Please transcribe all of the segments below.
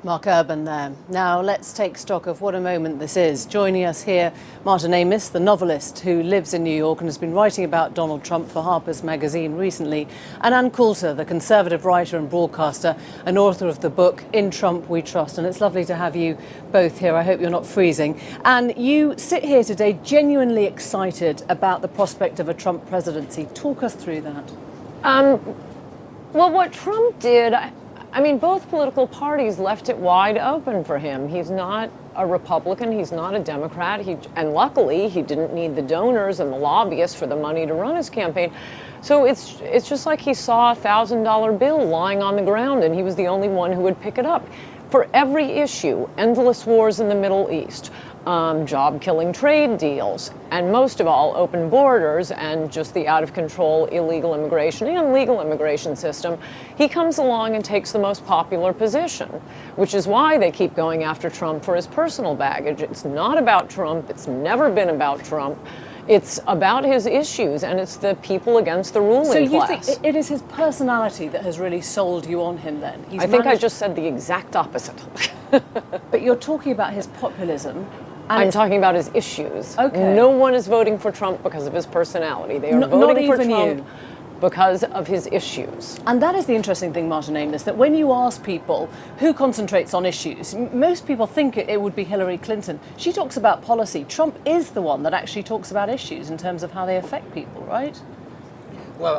Mark Urban there. Now let's take stock of what a moment this is. Joining us here, Martin Amis, the novelist who lives in New York and has been writing about Donald Trump for Harper's Magazine recently, and Ann Coulter, the conservative writer and broadcaster and author of the book In Trump We Trust. And it's lovely to have you both here. I hope you're not freezing. And you sit here today genuinely excited about the prospect of a Trump presidency. Talk us through that. Well, what Trump did, I mean, both political parties left it wide open for him. He's not a Republican, he's not a Democrat, and luckily he didn't need the donors and the lobbyists for the money to run his campaign. So it's just like he saw a $1,000 bill lying on the ground and he was the only one who would pick it up. For every issue, endless wars in the Middle East, job-killing trade deals, and most of all, open borders and just the out-of-control illegal immigration and legal immigration system, he comes along and takes the most popular position, which is why they keep going after Trump for his personal baggage. It's not about Trump. It's never been about Trump. It's about his issues, and it's the people against the ruling class. So you think it is his personality that has really sold you on him then? I think I just said the exact opposite. But you're talking about his populism. I'm talking about his issues. Okay. No one is voting for Trump because of his personality. They are voting for Trump because of his issues. And that is the interesting thing, Martin Amis, that when you ask people who concentrates on issues, most people think it would be Hillary Clinton. She talks about policy. Trump is the one that actually talks about issues in terms of how they affect people, right? Well,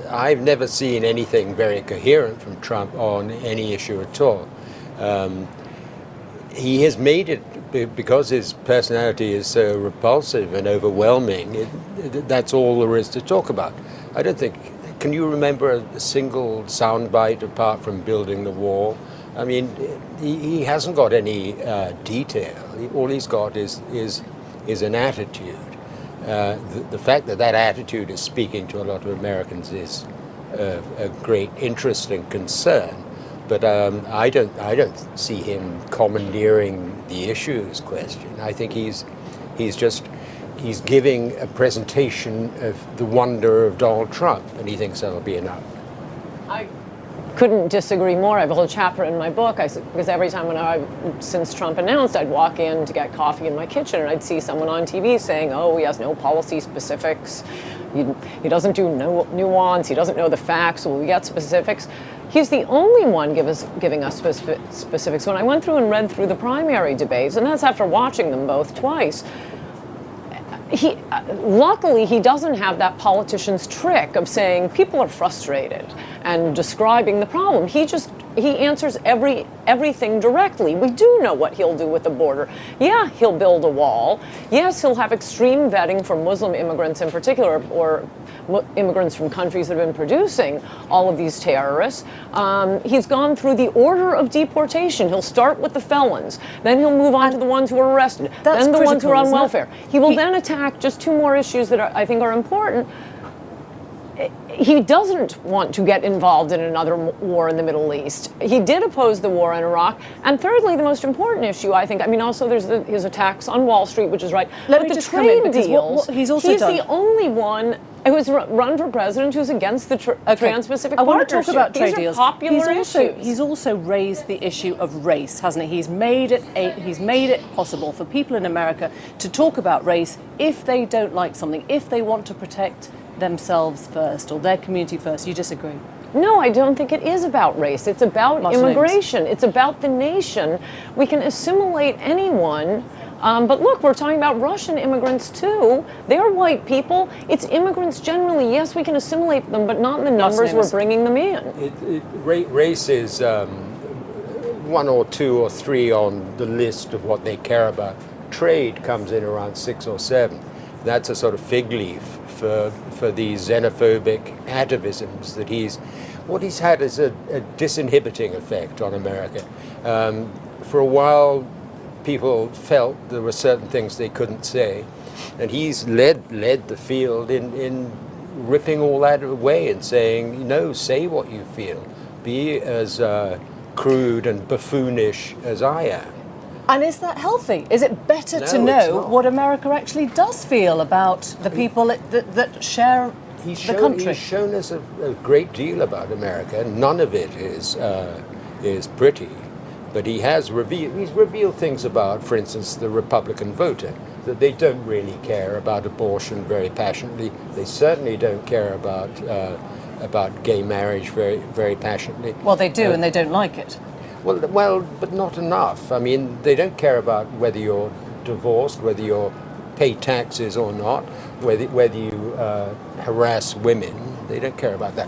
I've never seen anything very coherent from Trump on any issue at all. He has made it, because his personality is so repulsive and overwhelming, that's all there is to talk about. I don't think, can you remember a single soundbite apart from building the wall? I mean, he hasn't got any detail. All he's got is an attitude. The fact that attitude is speaking to a lot of Americans is a great interest and concern. But I don't see him commandeering the issues question. I think he's giving a presentation of the wonder of Donald Trump, and he thinks that'll be enough. I couldn't disagree more. I have a whole chapter in my book because every time since Trump announced, I'd walk in to get coffee in my kitchen and I'd see someone on TV saying, "Oh, he has no policy specifics. He doesn't do no nuance. He doesn't know the facts. Will we get specifics?" He's the only one giving us specifics. When I went through and read through the primary debates, and that's after watching them both twice, luckily he doesn't have that politician's trick of saying people are frustrated and describing the problem. He answers everything directly. We do know what he'll do with the border. Yeah, he'll build a wall. Yes, he'll have extreme vetting for Muslim immigrants in particular, or immigrants from countries that have been producing all of these terrorists. He's gone through the order of deportation. He'll start with the felons, then he'll move on to the ones who are arrested, then the ones who are on welfare. He will then attack just two more issues that I think are important. He doesn't want to get involved in another war in the Middle East. He did oppose the war in Iraq. And thirdly, the most important issue, I think, also there's his attacks on Wall Street, which is right. But the trade deals, he's the only one who's run for president who's against the Trans-Pacific Partnership. I want to talk about trade deals. Popular issues. He's also raised the issue of race, hasn't he? He's made it possible for people in America to talk about race if they don't like something, if they want to protect themselves first or their community first. You disagree? No, I don't think it is about race. It's about immigration. It's about the nation. We can assimilate anyone. But look, we're talking about Russian immigrants too. They're white people. It's immigrants generally. Yes, we can assimilate them, but not in the numbers we're bringing them in. Race is one or two or three on the list of what they care about. Trade comes in around 6 or 7. That's a sort of fig leaf for these xenophobic atavisms that he's had is a disinhibiting effect on America. For a while, people felt there were certain things they couldn't say, and he's led the field in ripping all that away and saying, no, say what you feel, be as crude and buffoonish as I am. And is that healthy? Is it better to know what America actually does feel about the people that share the country? He's shown us a great deal about America. None of it is pretty, but he's revealed things about, for instance, the Republican voter, that they don't really care about abortion very passionately. They certainly don't care about gay marriage very, very passionately. Well, they do, and they don't like it. Well, but not enough. I mean, they don't care about whether you're divorced, whether you pay taxes or not, whether you harass women. They don't care about that.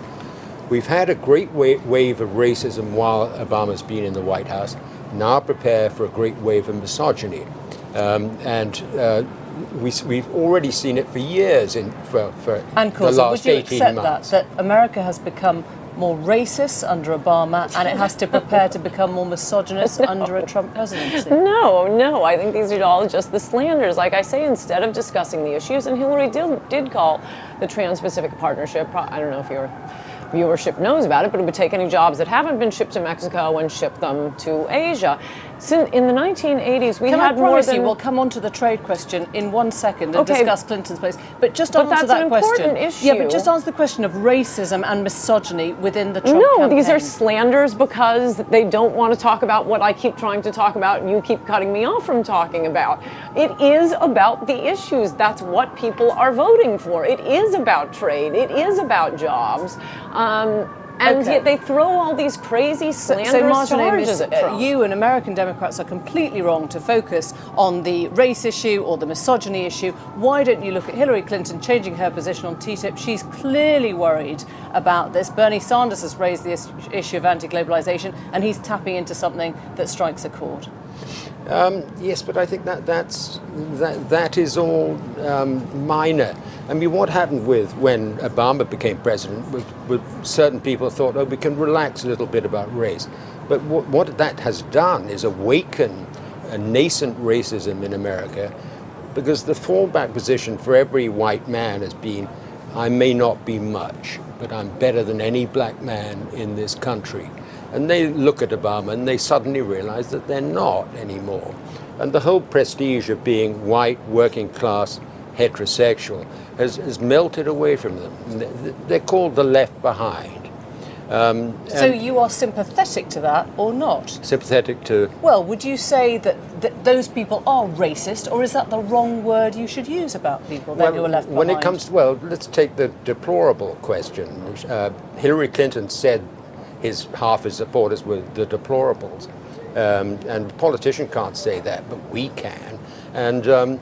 We've had a great wave of racism while Obama's been in the White House. Now prepare for a great wave of misogyny. We've already seen it for years for and the last 18 months. Would you accept that America has become more racist under Obama and it has to prepare to become more misogynist under a Trump presidency? No. I think these are all just the slanders. Like I say, instead of discussing the issues, and Hillary did call the Trans-Pacific Partnership, I don't know if your viewership knows about it, but it would take any jobs that haven't been shipped to Mexico and ship them to Asia. In the 1980s, we had more than... We'll come on to the trade question in 1 second and discuss Clinton's place. But just answer that question. Issue. Yeah, but just answer the question of racism and misogyny within the Trump campaign. No, these are slanders because they don't want to talk about what I keep trying to talk about and you keep cutting me off from talking about. It is about the issues. That's what people are voting for. It is about trade. It is about jobs. And yet they throw all these crazy slanderous charges at Trump. You and American Democrats are completely wrong to focus on the race issue or the misogyny issue. Why don't you look at Hillary Clinton changing her position on TTIP? She's clearly worried about this. Bernie Sanders has raised the issue of anti-globalization, and he's tapping into something that strikes a chord. Yes, but I think that is all minor. I mean, what happened when Obama became president was certain people thought, oh, we can relax a little bit about race. But what that has done is awaken a nascent racism in America, because the fallback position for every white man has been, I may not be much, but I'm better than any black man in this country. And they look at Obama and they suddenly realize that they're not anymore. And the whole prestige of being white, working class, heterosexual has melted away from them. They're called the left behind. So you are sympathetic to that or not? Sympathetic to? Well, would you say that those people are racist, or is that the wrong word you should use about people who are left behind? When it comes to, let's take the deplorable question. Hillary Clinton said half his supporters were the deplorables. And the politician can't say that, but we can. And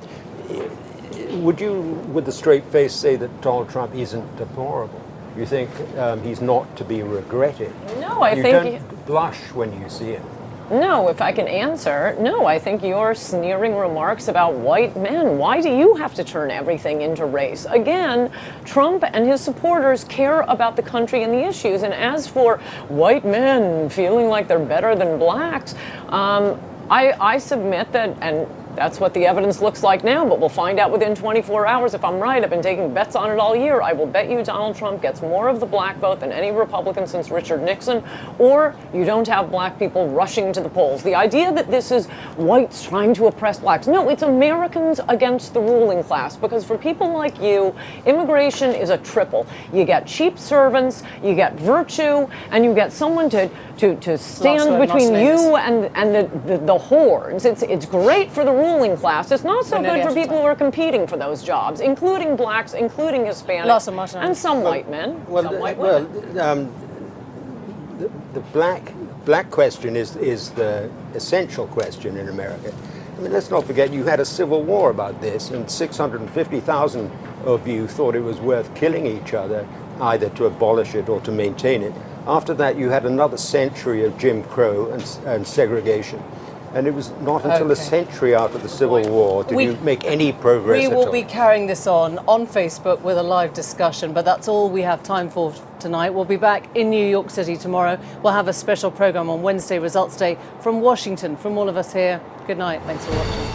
would you, with a straight face, say that Donald Trump isn't deplorable? You think he's not to be regretted? No, I think... You don't blush when you see him. No, if I can answer, no, I think your sneering remarks about white men, why do you have to turn everything into race? Again, Trump and his supporters care about the country and the issues. And as for white men feeling like they're better than blacks, I submit that, and that's what the evidence looks like now, but we'll find out within 24 hours if I'm right. I've been taking bets on it all year. I will bet you Donald Trump gets more of the black vote than any Republican since Richard Nixon, or you don't have black people rushing to the polls. The idea that this is whites trying to oppress blacks, no, it's Americans against the ruling class, because for people like you, immigration is a triple. You get cheap servants, you get virtue, and you get someone to stand between you and the hordes. It's great for the ruling class. It's not so good for people who are competing for those jobs, including blacks, including Hispanics, and some white men. Some white women. The black question is the essential question in America. I mean, let's not forget, you had a civil war about this, and 650,000 of you thought it was worth killing each other, either to abolish it or to maintain it. After that, you had another century of Jim Crow and segregation. And it was not until a century after the Civil War did you make any progress at all. We will be carrying this on Facebook with a live discussion, but that's all we have time for tonight. We'll be back in New York City tomorrow. We'll have a special program on Wednesday, Results Day, from Washington. From all of us here, good night. Thanks for watching.